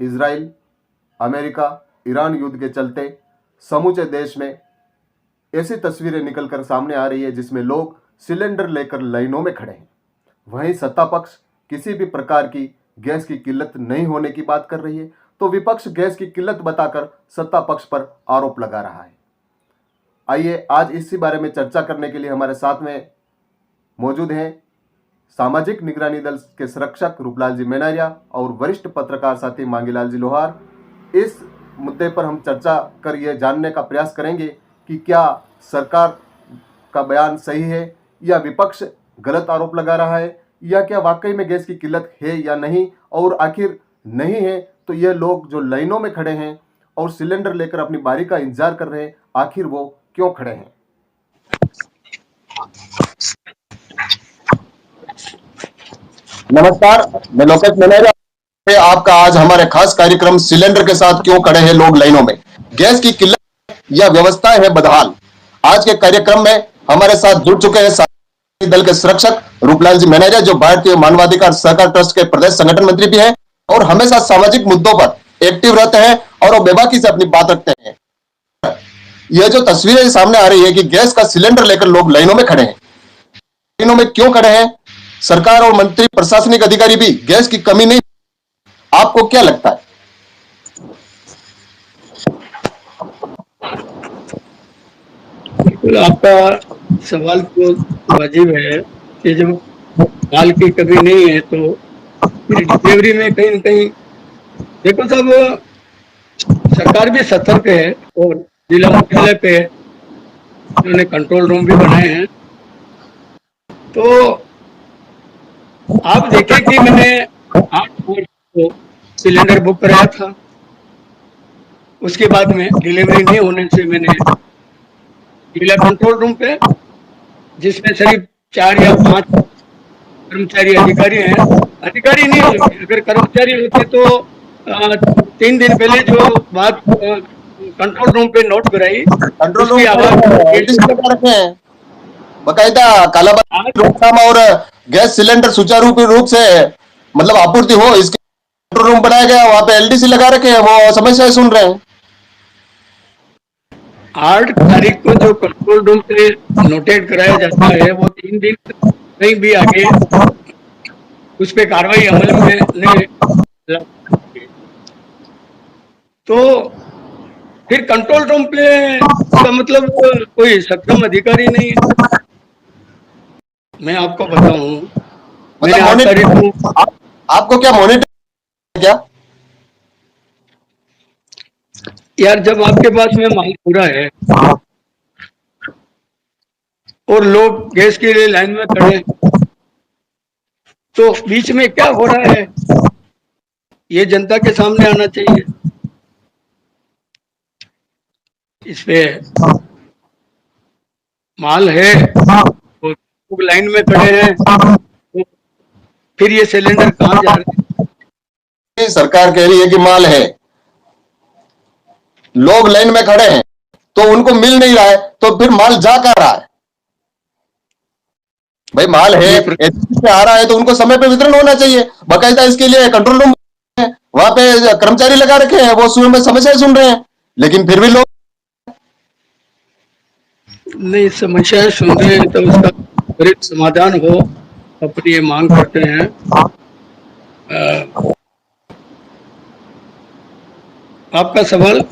Israel, America, Iran युद्ध के चलते समूचे देश में ऐसी तस्वीरें निकलकर सामने आ रही है जिसमें लोग सिलेंडर लेकर लाइनों में खड़े हैं। वहीं सत्ता पक्ष किसी भी प्रकार की गैस की किल्लत नहीं होने की बात कर रही है, तो विपक्ष गैस की किल्लत बताकर सत्ता पक्ष पर आरोप लगा रहा है। आइए आज इसी बारे में चर्चा करने के लिए हमारे साथ में मौजूद हैं सामाजिक निगरानी दल के संरक्षक रूपलाल जी मेनारिया और वरिष्ठ पत्रकार साथी मांगीलाल जी लोहार। इस मुद्दे पर हम चर्चा कर यह जानने का प्रयास करेंगे कि क्या सरकार का बयान सही है या विपक्ष गलत आरोप लगा रहा है, या क्या वाकई में गैस की किल्लत है या नहीं, और आखिर नहीं है तो यह लोग जो लाइनों में खड़े हैं और सिलेंडर लेकर अपनी बारी का इंतजार कर रहे हैं, आखिर वो क्यों खड़े हैं। नमस्कार, मैं लोकेश मेनारिया। आपका आज हमारे खास कार्यक्रम सिलेंडर के साथ क्यों खड़े हैं लोग लाइनों में, गैस की किल्लत या व्यवस्था है बदहाल। आज के कार्यक्रम में हमारे साथ जुड़ चुके हैं सामाजिक दल के संरक्षक रूपलाल जी मेनारिया, जो भारतीय मानवाधिकार सहकार ट्रस्ट के प्रदेश संगठन मंत्री भी है और हमेशा सामाजिक मुद्दों पर एक्टिव रहते हैं और वो बेबाकी से अपनी बात रखते हैं। यह जो तस्वीरें सामने आ रही है कि गैस का सिलेंडर लेकर लोग लाइनों में खड़े हैं, लाइनों में क्यों खड़े हैं? सरकार और मंत्री प्रशासनिक अधिकारी भी गैस की कमी नहीं, आपको क्या लगता है? बिल्कुल, आपका सवाल तो वाजिब है कि जब माल की कमी नहीं है तो फिर डिलीवरी में कहीं न कहीं देखो साहब, सरकार भी सतर्क है और जिला मुख्यालय पे उन्होंने कंट्रोल रूम भी बनाए हैं। तो आप देखें कि मैंने 8 मार्च को सिलेंडर बुक कराया था, उसके बाद में डिलीवरी नहीं होने से मैंने जिला कंट्रोल रूम पे, जिसमें करीब 4 या 5 कर्मचारी अधिकारी हैं, अधिकारी नहीं होते, अगर कर्मचारी होते तो 3 दिन पहले जो बात कंट्रोल रूम पे नोट कराई, कंट्रोल रूम रखे हैं बकायदा कालाबाजारी रोकथाम और गैस सिलेंडर सुचारू रूप से मतलब आपूर्ति हो, इसके कंट्रोल रूम बनाया गया, वहां पे एलडीसी लगा रखे हैं, वो समस्याएं सुन रहे हैं। 8 तारीख को जो कंट्रोल रूम पे नोटेट कराया जाता है वो 3 दिन कहीं भी आगे उस पे कार्रवाई अमल में नहीं, तो फिर कंट्रोल रूम पे का मतलब कोई सक्षम अधिकारी नहीं है। मैं आपको बताऊं, मैंने 8 तारीख को आपको क्या मॉनिटर क्या यार, जब आपके पास में माल पूरा है और लोग गैस के लिए लाइन में खड़े तो बीच में क्या हो रहा है ये जनता के सामने आना चाहिए। इस पे माल है तो लोग लाइन में खड़े हैं, तो फिर ये सिलेंडर कहाँ जा रहे हैं? सरकार कह रही है कि माल है, लोग लाइन में खड़े हैं तो उनको मिल नहीं रहा है, तो फिर माल जा कहाँ रहा है? भाई माल है, आ रहा है तो उनको समय पे वितरण होना चाहिए। बाकायदा इसके लिए कंट्रोल रूम है, वहां पे कर्मचारी लगा रखे हैं, वो सुबह में समस्या सुन रहे हैं, लेकिन फिर भी लोग नहीं समस्याएं सुन रहे हैं तो उसका त्वरित समाधान हो, अपनी ये मांग करते हैं। आपका सवाल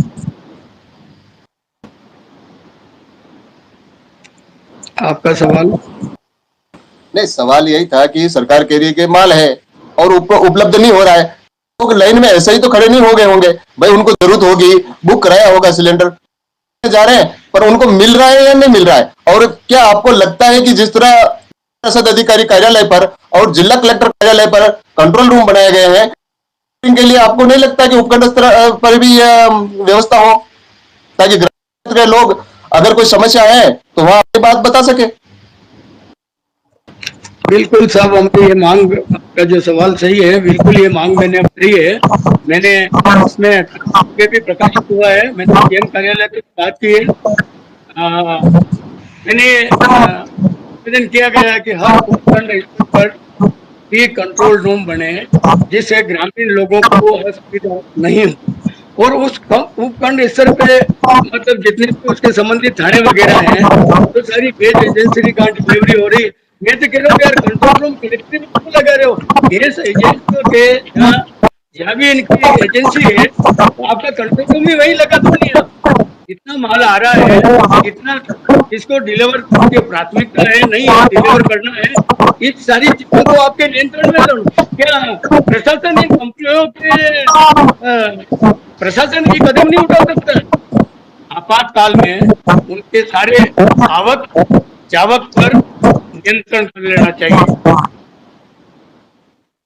नहीं, सवाल यही था कि सरकार कह रही है कि माल है और उपलब्ध नहीं हो रहा है, तो लाइन में ऐसे ही तो खड़े नहीं हो गए होंगे भाई, उनको जरूरत होगी, बुक कराया होगा सिलेंडर, जा रहे हैं, पर उनको मिल रहा है या नहीं मिल रहा है? और क्या आपको लगता है कि जिस तरह प्रशासन अधिकारी कार्यालय पर और जिला कलेक्टर कार्यालय पर कंट्रोल रूम बनाए गए हैं, इनके लिए आपको नहीं लगता कि उपखंड स्तर पर भी यह व्यवस्था हो, ताकि ग्रामीण के लोग अगर कोई समस्या है तो वहां अपनी बात बता सके? बिल्कुल साहब, हमने ये मांग, आपका जो सवाल सही है, बिल्कुल ये मांग मैंने करी है। मैंने इसमें भी प्रकाशित हुआ है, मैंने सीएम कार्यालय से बात की है। मैंने निवेदन किया गया है कि हर उपखंड स्तर पर कि कंट्रोल रूम बने जिससे ग्रामीण लोगों को असुविधा नहीं हो, और उस उपखंड स्तर पे मतलब जितने भी उसके संबंधित थाने वगैरह हैं, तो सारी गैस एजेंसी का डिलीवरी हो रही है। मैं तो कह रहा हूँ यार, कंट्रोल रूम कलेक्ट्रेट में क्यों लगा रहे हो? गैस एजेंसियों के जहाँ भी इनकी एजेंसी है, तो आपका कंट्रोल रूम भी वही लगा क्यों नहीं? आप कितना माल आ रहा है, कितना इसको डिलीवर की प्राथमिकता है, नहीं है डिलीवर करना है, इस सारी चीजों को आपके नियंत्रण में लो। क्या प्रशासन इन कंपनियों के प्रशासन की कदम नहीं उठा सकता? आपातकाल में उनके सारे आवक जावक पर नियंत्रण कर लेना चाहिए।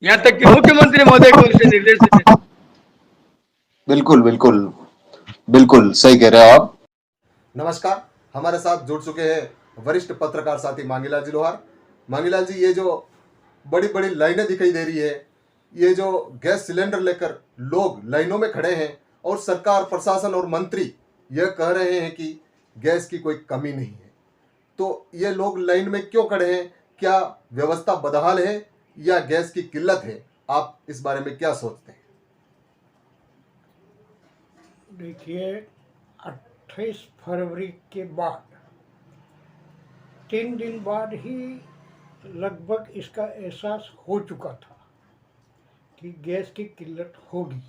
यहाँ तक कि मुख्यमंत्री महोदय को इसे निर्देश देते। बिल्कुल बिल्कुल बिल्कुल सही कह रहे हो आप। नमस्कार, हमारे साथ जुड़ चुके हैं वरिष्ठ पत्रकार साथी मांगीलाल जी लोहार। मांगीलाल जी, ये जो बड़ी बड़ी लाइनें दिखाई दे रही है, ये जो गैस सिलेंडर लेकर लोग लाइनों में खड़े हैं और सरकार, प्रशासन और मंत्री यह कह रहे हैं कि गैस की कोई कमी नहीं है, तो ये लोग लाइन में क्यों खड़े हैं? क्या व्यवस्था बदहाल है या गैस की किल्लत है? आप इस बारे में क्या सोचते हैं? देखिए, 28 फरवरी के बाद 3 दिन बाद ही लगभग इसका एहसास हो चुका था कि गैस की किल्लत होगी।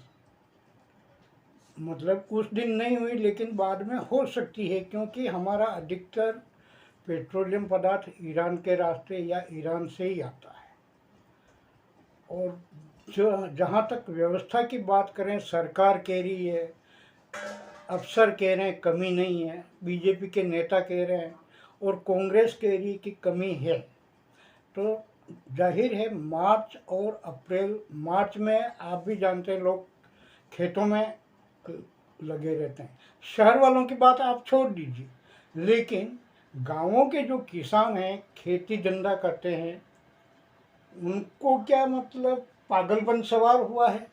मतलब उस दिन नहीं हुई, लेकिन बाद में हो सकती है, क्योंकि हमारा अधिकतर पेट्रोलियम पदार्थ ईरान के रास्ते या ईरान से ही आता है। और जो जहाँ तक व्यवस्था की बात करें, सरकार कह रही है, अफसर कह रहे हैं कमी नहीं है, बीजेपी के नेता कह रहे हैं और कांग्रेस कह रही है कि कमी है, तो जाहिर है मार्च और अप्रैल, मार्च में आप भी जानते हैं लोग खेतों में लगे रहते हैं। शहर वालों की बात आप छोड़ दीजिए, लेकिन गांवों के जो किसान हैं, खेती धंधा करते हैं, उनको क्या मतलब पागलपन सवार हुआ है?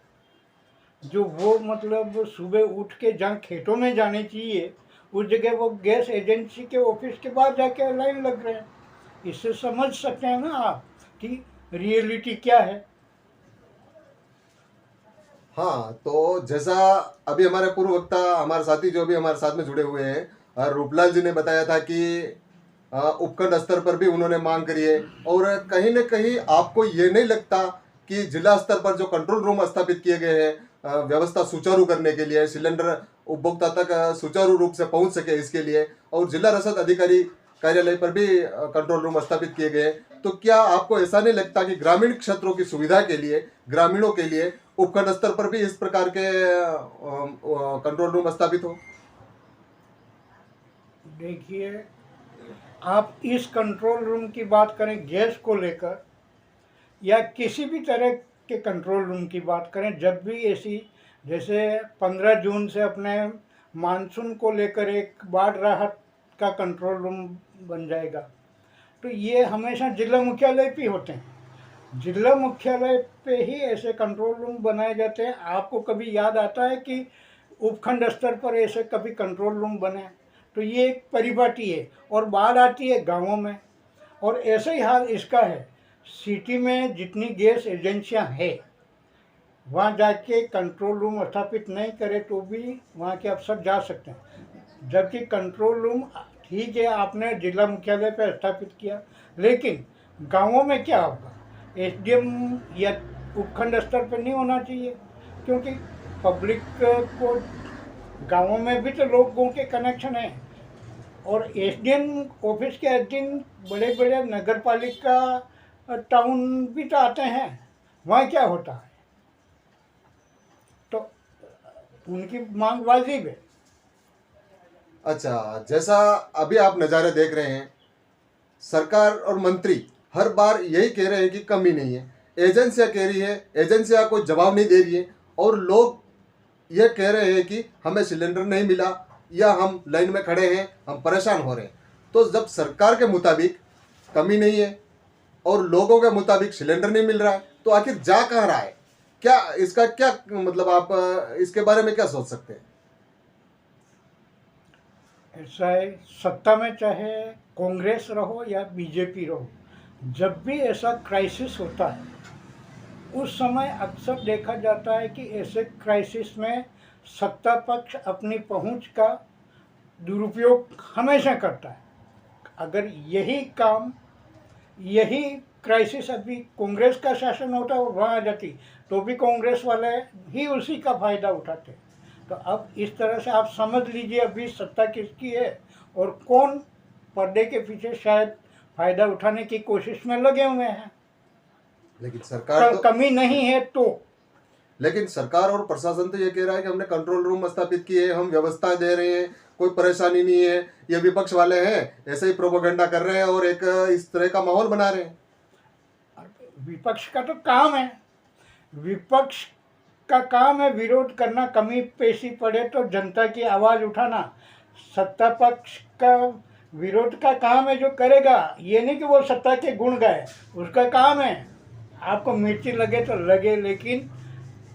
जो वो मतलब सुबह उठ के जहाँ खेतों में जाने चाहिए, उस जगह वो गैस एजेंसी के ऑफिस के बाहर जाके लाइन लग रहे हैं। इससे समझ सकते हैं ना आप कि रियलिटी क्या है। हाँ, तो जैसा अभी हमारे पूर्व वक्ता, हमारे साथी जो भी हमारे साथ में जुड़े हुए हैं, रूपलाल जी ने बताया था कि उपखंड स्तर पर भी उन्होंने मांग करी है, और कहीं न कहीं आपको ये नहीं लगता कि जिला स्तर पर जो कंट्रोल रूम स्थापित किए गए हैं व्यवस्था सुचारू करने के लिए, सिलेंडर उपभोक्ता तक सुचारू रूप से पहुंच सके इसके लिए, और जिला रसद अधिकारी कार्यालय पर भी कंट्रोल रूम स्थापित किए गए, तो क्या आपको ऐसा नहीं लगता कि ग्रामीण क्षेत्रों की सुविधा के लिए, ग्रामीणों के लिए उपखंड स्तर पर भी इस प्रकार के कंट्रोल रूम स्थापित हो? देखिए, आप इस कंट्रोल रूम की बात करें गैस को लेकर या किसी भी तरह के कंट्रोल रूम की बात करें, जब भी ऐसी, जैसे 15 जून से अपने मानसून को लेकर एक बाढ़ राहत का कंट्रोल रूम बन जाएगा, तो ये हमेशा जिला मुख्यालय पे होते हैं। जिला मुख्यालय पे ही ऐसे कंट्रोल रूम बनाए जाते हैं। आपको कभी याद आता है कि उपखंड स्तर पर ऐसे कभी कंट्रोल रूम बने? तो ये एक परिपाटी है। और बाढ़ आती है गांवों में, और ऐसे ही हाल इसका है। सिटी में जितनी गैस एजेंसियां हैं, वहाँ जाके कंट्रोल रूम स्थापित नहीं करे तो भी वहाँ के अफसर जा सकते हैं। जबकि कंट्रोल रूम ठीक है, आपने जिला मुख्यालय पर स्थापित किया, लेकिन गांवों में क्या होगा? एसडीएम या उपखंड स्तर पर नहीं होना चाहिए, क्योंकि पब्लिक को गांवों में भी तो लोगों के कनेक्शन है। और एसडीएम ऑफिस के अधीन बड़े बड़े नगर पालिका टाउन भी तो आते हैं, वहाँ क्या होता है? तो उनकी मांग वाजिब है। अच्छा, जैसा अभी आप नज़ारे देख रहे हैं, सरकार और मंत्री हर बार यही कह रहे हैं कि कमी नहीं है, एजेंसियां कह रही है, एजेंसियां कोई जवाब नहीं दे रही है, और लोग ये कह रहे हैं कि हमें सिलेंडर नहीं मिला या हम लाइन में खड़े हैं, हम परेशान हो रहे हैं। तो जब सरकार के मुताबिक कमी नहीं है और लोगों के मुताबिक सिलेंडर नहीं मिल रहा है, तो आखिर जा कहाँ रहा है? क्या इसका क्या मतलब, आप इसके बारे में क्या सोच सकते हैं? ऐसा है, सत्ता में चाहे कांग्रेस रहो या बीजेपी रहो, जब भी ऐसा क्राइसिस होता है उस समय अक्सर देखा जाता है कि ऐसे क्राइसिस में सत्ता पक्ष अपनी पहुंच का दुरुपयोग हमेशा करता है। अगर यही क्राइसिस अभी कांग्रेस का शासन होता और वहाँ आ जाती तो भी कांग्रेस वाले ही उसी का फायदा उठाते। तो अब इस तरह से आप समझ लीजिए अभी सत्ता किसकी है और कौन पर्दे के पीछे शायद फायदा उठाने की कोशिश में लगे हुए हैं। लेकिन सरकार कमी नहीं है तो लेकिन सरकार और प्रशासन तो ये कह रहा है कि हमने कंट्रोल रूम स्थापित किए, हम व्यवस्था दे रहे हैं, कोई परेशानी नहीं है। ये विपक्ष वाले हैं ऐसे ही प्रोपेगेंडा कर रहे हैं और एक इस तरह का माहौल बना रहे हैं। विपक्ष का तो काम है, विपक्ष का काम है विरोध करना, कमी पेशी पड़े तो जनता की आवाज़ उठाना। सत्ता पक्ष का विरोध का काम है जो करेगा, ये नहीं कि वो सत्ता के गुण गाए, उसका काम है। आपको मिर्ची लगे तो लगे, लेकिन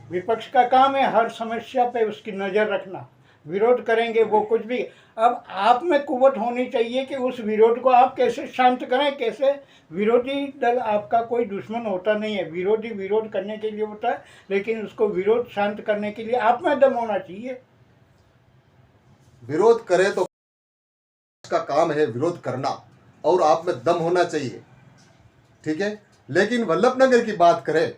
विपक्ष का काम है हर समस्या पे उसकी नज़र रखना। विरोध करेंगे वो कुछ भी। अब आप में कुव्वत होनी चाहिए कि उस विरोध को आप कैसे शांत करें, कैसे। विरोधी दल आपका कोई दुश्मन होता नहीं है, विरोधी विरोध करने के लिए होता है, लेकिन उसको विरोध शांत करने के लिए आप में दम होना चाहिए। विरोध करे तो का काम है विरोध करना और आप में दम होना चाहिए, ठीक है। लेकिन वल्लभनगर की बात करें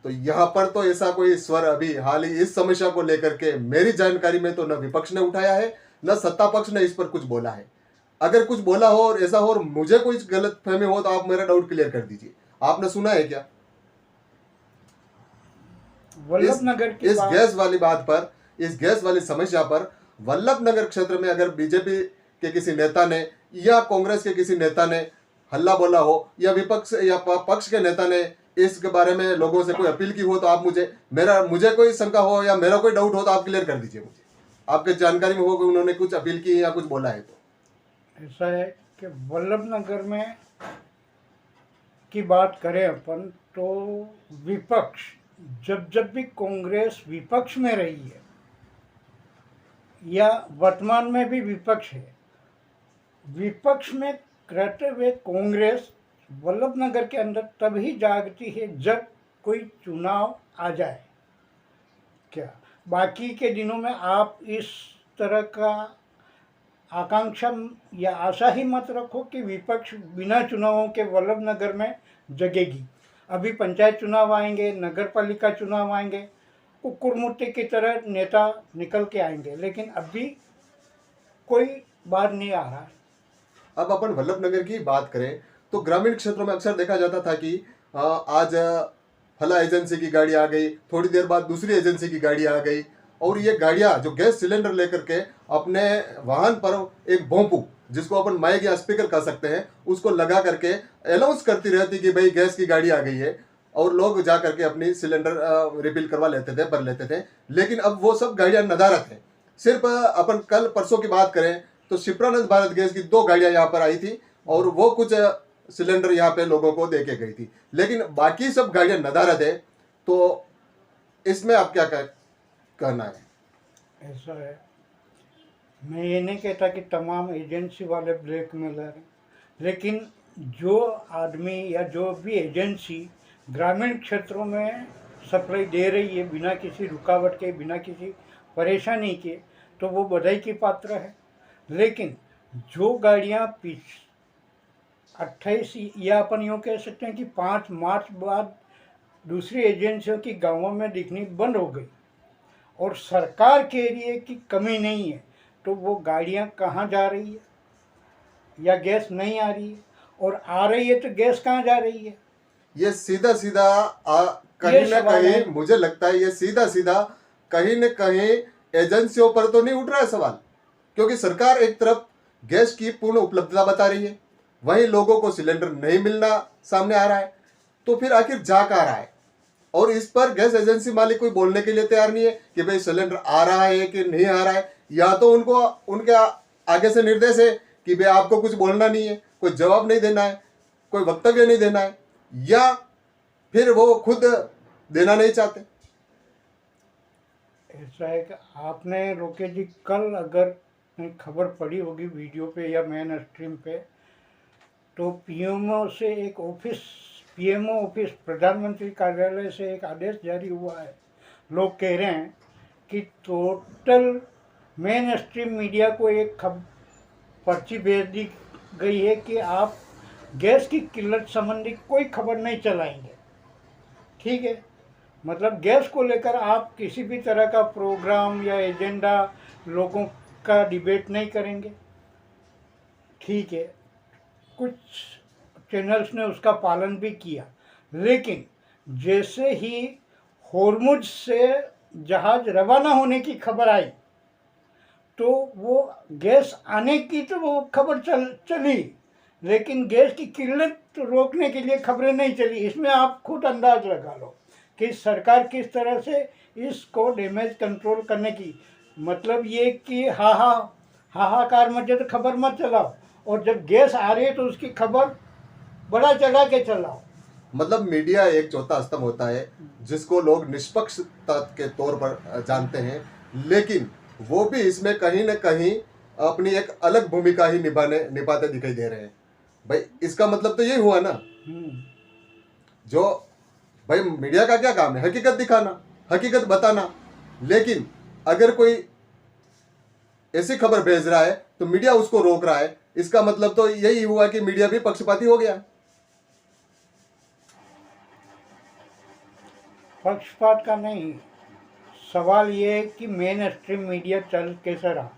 तो यहाँ पर तो ऐसा कोई स्वर अभी हाल ही इस समस्या को लेकर के मेरी जानकारी में तो न विपक्ष ने उठाया है न सत्ता पक्ष ने इस पर कुछ बोला है। अगर कुछ बोला हो और ऐसा हो और मुझे कोई गलत फहमी हो तो आप मेरा डाउट क्लियर कर दीजिए। आपने सुना है क्या वल्लभनगर की इस गैस वाली बात पर, इस गैस वाली समस्या पर वल्लभनगर क्षेत्र में अगर बीजेपी के किसी नेता ने या कांग्रेस के किसी नेता ने हल्ला बोला हो या विपक्ष या पक्ष के नेता ने इसके बारे में लोगों से कोई अपील की हो तो आप मुझे कोई शंका हो या मेरा कोई डाउट हो तो आप क्लियर कर दीजिए मुझे। आपके जानकारी में हो कि उन्होंने कुछ अपील की या कुछ बोला है तो। ऐसा है कि वल्लभनगर में की बात करें अपन तो विपक्ष जब भी कांग्रेस विपक्ष में रही है या वर्तमान में भी विपक्ष है, विपक्ष में रहते हुए कांग्रेस वल्लभनगर के अंदर तभी जागती है जब कोई चुनाव आ जाए। क्या बाकी के दिनों में आप इस तरह का आकांक्षा या आशा ही मत रखो कि विपक्ष बिना चुनावों के वल्लभनगर में जगेगी। अभी पंचायत चुनाव आएंगे, नगर पालिका चुनाव आएंगे, कुकुरमुत्ते की तरह नेता निकल के आएंगे, लेकिन अभी कोई बात नहीं आ रहा है। अब अपन वल्लभनगर की बात करें तो ग्रामीण क्षेत्रों में अक्सर देखा जाता था कि आज फला एजेंसी की गाड़ी आ गई, थोड़ी देर बाद दूसरी एजेंसी की गाड़ी आ गई और ये गाड़ियां जो गैस सिलेंडर लेकर के अपने वाहन पर एक भोंपू जिसको अपन माइक या स्पीकर कह सकते हैं उसको लगा करके अनाउंस करती रहती कि भाई गैस की गाड़ी आ गई है और लोग जा करके अपनी सिलेंडर रिफिल करवा लेते थे, भर लेते थे। लेकिन अब वो सब गाड़ियां नदारत है। सिर्फ अपन कल परसों की बात करें तो शिप्रानंद भारत गैस की 2 गाड़ियां यहाँ पर आई थी और वो कुछ सिलेंडर यहाँ पे लोगों को दे के गई थी, लेकिन बाकी सब गाड़ियां नदारत है। तो इसमें आप क्या कहना है? ऐसा है, मैं ये नहीं कहता कि तमाम एजेंसी वाले ब्लैकमेलर हैं, लेकिन जो आदमी या जो भी एजेंसी ग्रामीण क्षेत्रों में सप्लाई दे रही है बिना किसी रुकावट के, बिना किसी परेशानी के, तो वो बधाई की पात्र है। लेकिन जो गाड़ियाँ 28 या अपन यूँ कह सकते हैं कि 5 मार्च बाद दूसरी एजेंसियों की गांवों में दिखनी बंद हो गई और सरकार कह रही है कि कमी नहीं है, तो वो गाड़ियां कहाँ जा रही है? या गैस नहीं आ रही है, और आ रही है तो गैस कहाँ जा रही है? ये सीधा सीधा कहीं ये ना सवाल कहीं है। मुझे लगता है ये सीधा सीधा कहीं न कहीं एजेंसियों पर तो नहीं उठ रहा है सवाल, क्योंकि सरकार एक तरफ गैस की पूर्ण उपलब्धता बता रही है, वहीं लोगों को सिलेंडर नहीं मिलना सामने आ रहा है। तो फिर आखिर जा कहाँ रहा है? और इस पर गैस एजेंसी मालिक कोई बोलने के लिए तैयार नहीं है कि भाई सिलेंडर आ रहा है कि नहीं आ रहा है। या तो उनको उनके आगे से निर्देश है कि भाई आपको कुछ बोलना नहीं है, कोई जवाब नहीं देना है, कोई वक्तव्य नहीं देना है, या फिर वो खुद देना नहीं चाहते। ऐसा है कि आपने रोके जी कल अगर खबर पड़ी होगी वीडियो पे या मेन स्ट्रीम पे, तो पीएमओ से एक ऑफिस पीएमओ ऑफिस प्रधानमंत्री कार्यालय से एक आदेश जारी हुआ है। लोग कह रहे हैं कि टोटल मेन स्ट्रीम मीडिया को एक पर्ची भेज दी गई है कि आप गैस की किल्लत संबंधी कोई खबर नहीं चलाएंगे। ठीक है, मतलब गैस को लेकर आप किसी भी तरह का प्रोग्राम या एजेंडा लोगों का डिबेट नहीं करेंगे। ठीक है, कुछ चैनल्स ने उसका पालन भी किया, लेकिन जैसे ही होर्मुज से जहाज रवाना होने की खबर आई तो वो गैस आने की तो वो खबर चली, लेकिन गैस की किल्लत रोकने के लिए खबरें नहीं चली। इसमें आप खुद अंदाज लगा लो कि सरकार किस तरह से इसको डैमेज कंट्रोल करने की, मतलब ये कि हाहाकार मचे तो खबर मत चलाओ, और जब गैस आ रही है तो उसकी खबर बड़ा चला के चलाओ। मतलब मीडिया एक चौथा स्तंभ होता है जिसको लोग निष्पक्षता के तौर पर जानते हैं, लेकिन वो भी इसमें कहीं न कहीं अपनी एक अलग भूमिका ही निभाते दिखाई दे रहे हैं। भाई इसका मतलब तो यही हुआ ना, जो भाई मीडिया का क्या काम है? हकीकत दिखाना, हकीकत बताना। लेकिन अगर कोई ऐसी खबर भेज रहा है तो मीडिया उसको रोक रहा है, इसका मतलब तो यही हुआ कि मीडिया भी पक्षपाती हो गया। पक्षपात का नहीं, सवाल ये है कि मेन स्ट्रीम मीडिया चल कैसे रहा।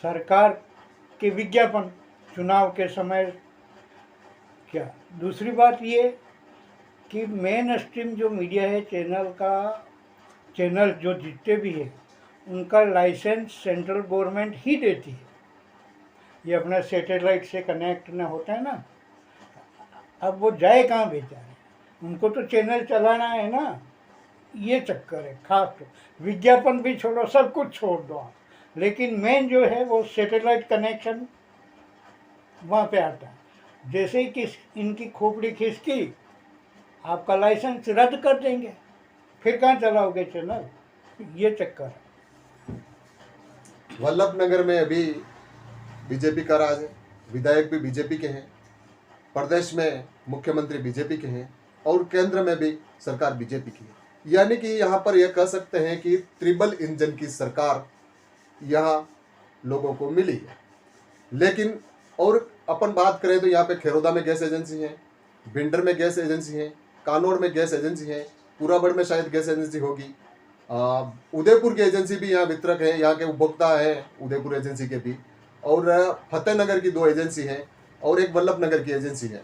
सरकार के विज्ञापन चुनाव के समय क्या। दूसरी बात ये कि मेन स्ट्रीम जो मीडिया है, चैनल जो जितने भी है उनका लाइसेंस सेंट्रल गवर्नमेंट ही देती है। ये अपना सैटेलाइट से कनेक्ट न होता है ना, अब वो जाए कहाँ बेचारे, उनको तो चैनल चलाना है ना, ये चक्कर है। खास तो विज्ञापन भी छोड़ो, सब कुछ छोड़ दो आप, लेकिन मेन जो है वो सैटेलाइट कनेक्शन वहाँ पे आता है। जैसे ही किस इनकी खोपड़ी खिसकी, आपका लाइसेंस रद्द कर देंगे, फिर कहाँ चलाओगे चैनल, ये चक्कर है। वल्लभनगर में अभी बीजेपी का राज है, विधायक भी बीजेपी के हैं, प्रदेश में मुख्यमंत्री बीजेपी के हैं और केंद्र में भी सरकार बीजेपी की है। यानी कि यहाँ पर यह कह सकते हैं कि ट्रिपल इंजन की सरकार यहाँ लोगों को मिली है। लेकिन और अपन बात करें तो यहाँ पे खेरोदा में गैस एजेंसी है, भिंडर में गैस एजेंसी है, कानौर में गैस एजेंसी है, पूराबड़ में शायद गैस एजेंसी होगी, उदयपुर की एजेंसी भी यहाँ वितरक है, यहाँ के उपभोक्ता हैं उदयपुर एजेंसी के भी, और फतेहनगर की 2 एजेंसी हैं और एक वल्लभनगर की एजेंसी है।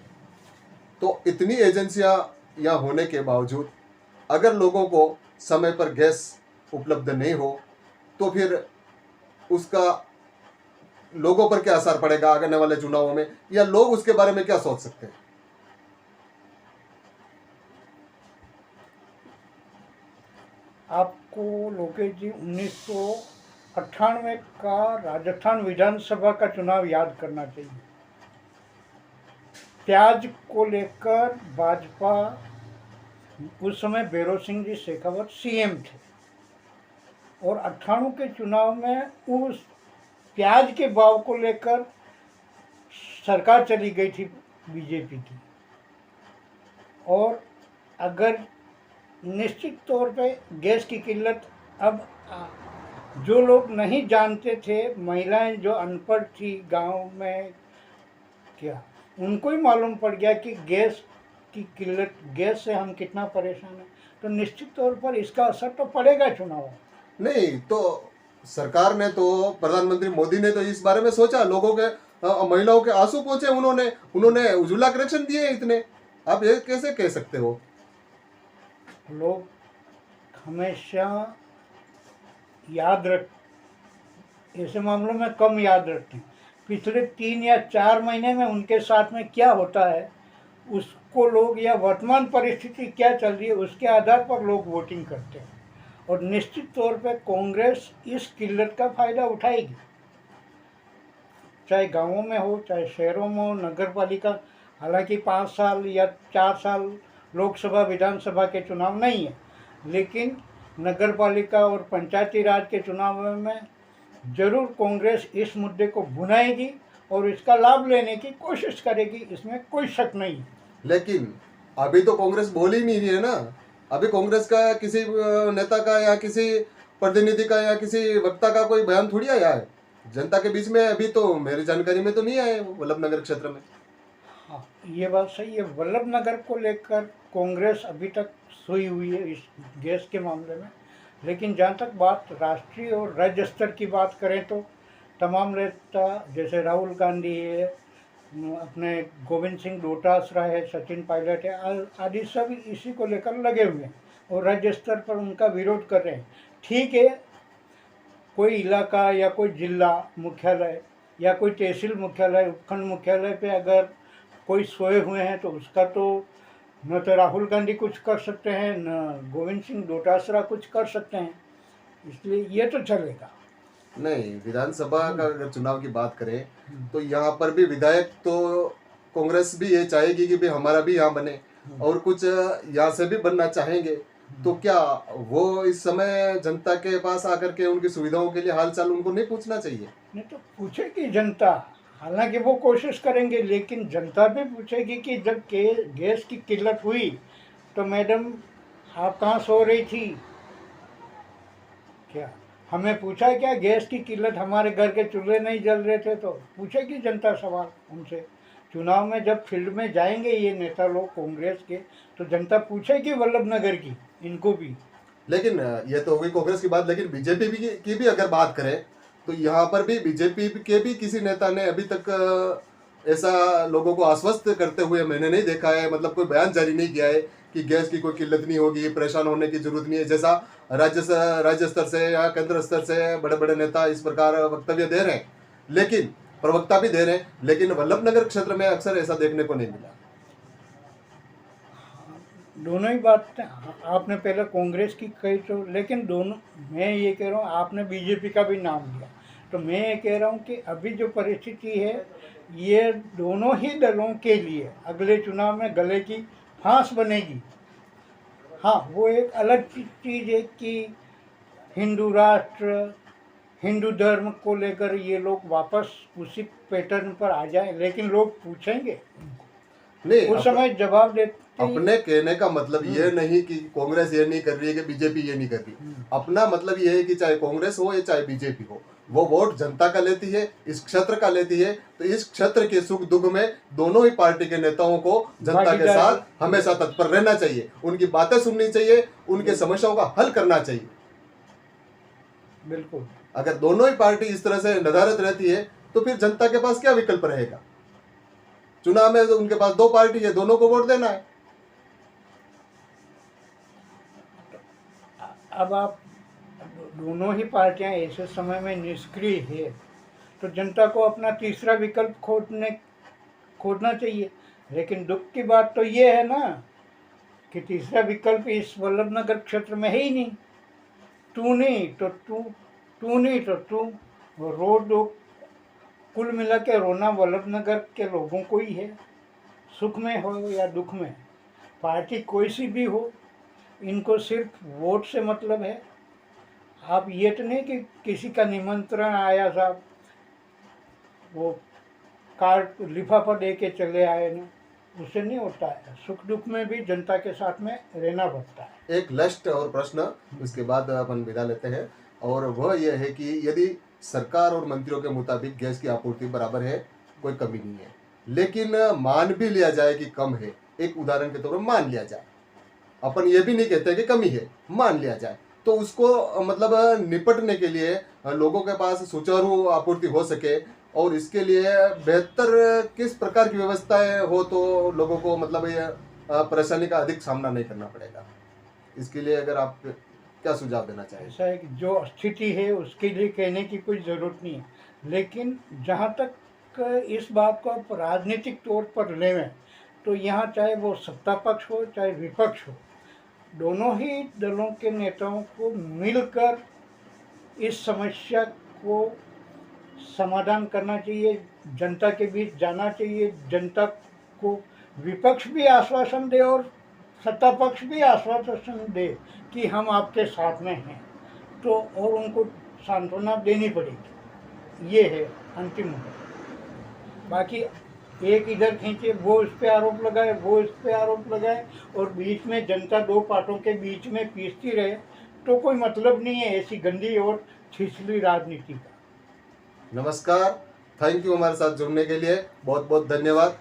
तो इतनी एजेंसियाँ यहाँ होने के बावजूद अगर लोगों को समय पर गैस उपलब्ध नहीं हो तो फिर उसका लोगों पर क्या असर पड़ेगा आने वाले चुनावों में, या लोग उसके बारे में क्या सोच सकते हैं? आपको लोकेश जी 1998 का राजस्थान विधानसभा का चुनाव याद करना चाहिए। प्याज को लेकर भाजपा, उस समय भैरव सिंह जी शेखावत सीएम थे, और 98 के चुनाव में उस प्याज के भाव को लेकर सरकार चली गई थी बीजेपी की। और अगर निश्चित तौर पे गैस की किल्लत, अब जो लोग नहीं जानते थे, महिलाएं जो अनपढ़ थी गांव में, क्या उनको ही मालूम पड़ गया कि गैस की किल्लत, गैस से हम कितना परेशान हैं, तो निश्चित तौर पर इसका असर तो पड़ेगा चुनाव। नहीं तो सरकार ने तो, प्रधानमंत्री मोदी ने तो इस बारे में सोचा, लोगों के महिलाओं के आंसू पहुंचे, उन्होंने उज्ज्वला कनेक्शन दिए इतने, आप ये कैसे कह सकते हो? लोग हमेशा याद रख, ऐसे मामलों में कम याद रखते हैं। पिछले 3 या 4 महीने में उनके साथ में क्या होता है उसको लोग, या वर्तमान परिस्थिति क्या चल रही है उसके आधार पर लोग वोटिंग करते हैं, और निश्चित तौर पे कांग्रेस इस किल्लत का फायदा उठाएगी, चाहे गांवों में हो चाहे शहरों में हो, नगर पालिका। हालांकि 5 साल या 4 साल लोकसभा विधानसभा के चुनाव नहीं है, लेकिन नगर पालिका और पंचायती राज के चुनाव में जरूर कांग्रेस इस मुद्दे को भुनाएगी और इसका लाभ लेने की कोशिश करेगी, इसमें कोई शक नहीं है। लेकिन अभी तो कांग्रेस बोल ही नहीं रही है ना। अभी कांग्रेस का किसी नेता का या किसी प्रतिनिधि का या किसी वक्ता का कोई बयान थोड़ी आया है जनता के बीच में। अभी तो मेरी जानकारी में तो नहीं आए वल्लभनगर क्षेत्र में। हाँ, ये बात सही है। वल्लभ नगर को लेकर कांग्रेस अभी तक सोई हुई है इस गैस के मामले में। लेकिन जहाँ तक बात राष्ट्रीय और राज्य स्तर की बात करें तो तमाम नेता जैसे राहुल गांधी है, अपने गोविंद सिंह डोटासरा है, सचिन पायलट है, आदि सब इसी को लेकर लगे हुए हैं और राज्य स्तर पर उनका विरोध कर रहे हैं। ठीक है, कोई इलाका या कोई जिला मुख्यालय या कोई तहसील मुख्यालय, उपखंड मुख्यालय पे अगर कोई सोए हुए हैं तो उसका तो न तो राहुल गांधी कुछ कर सकते हैं, न गोविंद सिंह डोटासरा कुछ कर सकते हैं, इसलिए ये तो चलेगा। नहीं, विधानसभा का अगर चुनाव की बात करें तो यहाँ पर भी विधायक तो कांग्रेस भी ये चाहेगी कि भाई हमारा भी यहाँ बने और कुछ यहाँ से भी बनना चाहेंगे। तो क्या वो इस समय जनता के पास आकर के उनकी सुविधाओं के लिए हालचाल उनको नहीं पूछना चाहिए? नहीं तो पूछेगी जनता, हालांकि वो कोशिश करेंगे, लेकिन जनता भी पूछेगी कि जब गैस की किल्लत हुई तो मैडम आप कहाँ सो रही थी? क्या हमें पूछा क्या गैस की किल्लत, हमारे घर के चूल्हे नहीं जल रहे थे? तो पूछेगी जनता सवाल उनसे। चुनाव में जब फील्ड में जाएंगे ये नेता लोग कांग्रेस के, तो जनता पूछेगी वल्लभनगर की, इनको भी। लेकिन ये तो हो गई कांग्रेस की बात, लेकिन बीजेपी की भी अगर बात करें तो यहाँ पर भी बीजेपी के भी किसी नेता ने अभी तक ऐसा लोगों को आश्वस्त करते हुए मैंने नहीं देखा है। मतलब कोई बयान जारी नहीं किया है कि गैस की कोई किल्लत नहीं होगी, परेशान होने की जरूरत नहीं है, जैसा राज्य स्तर से या केंद्र स्तर से बड़े बड़े नेता इस प्रकार वक्तव्य दे रहे हैं, लेकिन प्रवक्ता भी दे रहे हैं, लेकिन वल्लभनगर क्षेत्र में अक्सर ऐसा देखने को नहीं मिला। दोनों ही बात आपने पहले कांग्रेस की कही तो, लेकिन दोनों, मैं ये कह रहा हूँ, आपने बीजेपी का भी नाम लिया, तो मैं ये कह रहा हूँ कि अभी जो परिस्थिति है ये दोनों ही दलों के लिए अगले चुनाव में गले की फांस बनेगी। हाँ, वो एक अलग चीज़ है कि हिंदू राष्ट्र, हिंदू धर्म को लेकर ये लोग वापस उसी पैटर्न पर आ जाए, लेकिन लोग पूछेंगे, नहीं, उस समय जवाब देते अपने कहने का मतलब ये नहीं कि कांग्रेस ये नहीं कर रही है कि बीजेपी ये नहीं कर रही। अपना मतलब ये है कि चाहे कांग्रेस हो या चाहे बीजेपी हो, वो वोट जनता का लेती है, इस क्षेत्र का लेती है। तो इस क्षेत्र के सुख दुख में दोनों ही पार्टी के नेताओं को जनता के साथ हमेशा तत्पर रहना चाहिए, उनकी बातें सुननी चाहिए, उनके समस्याओं का हल करना चाहिए। बिल्कुल। अगर दोनों ही पार्टी इस तरह से नदारद रहती है तो फिर जनता के पास क्या विकल्प रहेगा? चुनाव में तो उनके पास दो पार्टी है, दोनों को वोट देना है। अब आप दोनों ही पार्टियां ऐसे समय में निष्क्रिय है तो जनता को अपना तीसरा विकल्प खोजना चाहिए। लेकिन दुख की बात तो ये है ना कि तीसरा विकल्प इस वल्लभनगर क्षेत्र में है ही नहीं। तू नहीं तो तू, तू नहीं तो तू, रो दो। कुल मिला के रोना वल्लभनगर के लोगों को ही है, सुख में हो या दुख में। पार्टी कोई सी भी हो, इनको सिर्फ वोट से मतलब है। आप ये तो नहीं कि किसी का निमंत्रण आया साहब, वो कार्ड लिफाफा दे के चले आए ना, उससे नहीं होता है। सुख दुख में भी जनता के साथ में रहना पड़ता है। एक लास्ट और प्रश्न, उसके बाद अपन विदा लेते हैं, और वह यह है कि यदि सरकार और मंत्रियों के मुताबिक गैस की आपूर्ति बराबर है, कोई कमी नहीं है, लेकिन मान भी लिया जाए कि कम है, एक उदाहरण के तौर पर मान लिया जाए, अपन ये भी नहीं कहते कि कमी है, मान लिया जाए, तो उसको मतलब निपटने के लिए लोगों के पास सुचारू आपूर्ति हो सके, और इसके लिए बेहतर किस प्रकार की व्यवस्थाएं हो तो लोगों को मतलब ये परेशानी का अधिक सामना नहीं करना पड़ेगा, इसके लिए अगर आप क्या सुझाव देना चाहेंगे? ऐसा है कि जो स्थिति है उसके लिए कहने की कोई ज़रूरत नहीं है, लेकिन जहाँ तक इस बात को आप राजनीतिक तौर पर लें तो यहाँ चाहे वो सत्ता पक्ष हो चाहे विपक्ष हो, दोनों ही दलों के नेताओं को मिलकर इस समस्या को समाधान करना चाहिए, जनता के बीच जाना चाहिए। जनता को विपक्ष भी आश्वासन दे और सत्ता पक्ष भी आश्वासन दे कि हम आपके साथ में हैं, तो और उनको सांत्वना देनी पड़ेगी। ये है अंतिम। बाकी एक इधर खींचे, वो उस पर आरोप लगाए, वो इस पे आरोप लगाए, और बीच में जनता दो पार्टों के बीच में पीसती रहे, तो कोई मतलब नहीं है ऐसी गंदी और छिछली राजनीति का। नमस्कार, थैंक यू हमारे साथ जुड़ने के लिए, बहुत बहुत धन्यवाद।